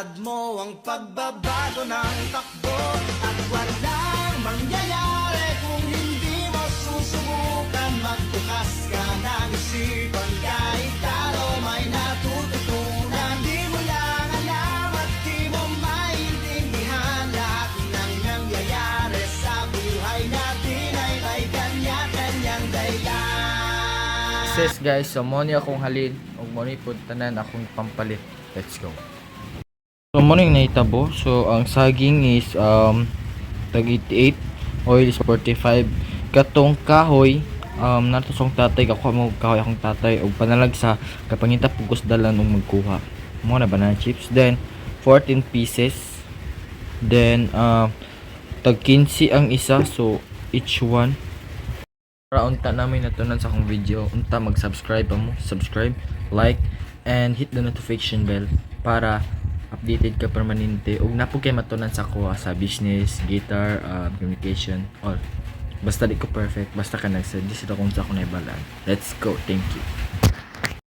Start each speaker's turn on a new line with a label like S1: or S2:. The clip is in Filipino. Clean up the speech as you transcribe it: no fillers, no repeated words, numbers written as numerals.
S1: Ilatad mo ang pagbabago ng takbo at walang mangyayari kung hindi mo susubukan. Magbukas ka ng isipan kahit talo may natututunan. Di mo lang alam at di mo maintindihan lahat ng nangyayari sa buhay natin ay may kanya-kanyang dahilan.
S2: Sis guys, so mo ni akong halin ug mo ni pud tanan akong pampalit. Let's go. So mo ning nahitabo. So ang saging is tag 88, oil is 45. Katong kahoy natusong tatay ako mo kahoy akong tatay ug panalag sa kapangita pugos dalan ug magkuha. Mo na banana chips, then 14 pieces. Then tag 15 ang isa, so each one. Para unta namin natunan sa akong video, unta mag-subscribe mo, subscribe, like, and hit the notification bell para updated ka permanente ug napo kay matunan sa ko sa business, guitar, communication, or basta di ko perfect, basta ka nagsuggest ako kung sa ako naibalan. Let's go, thank you.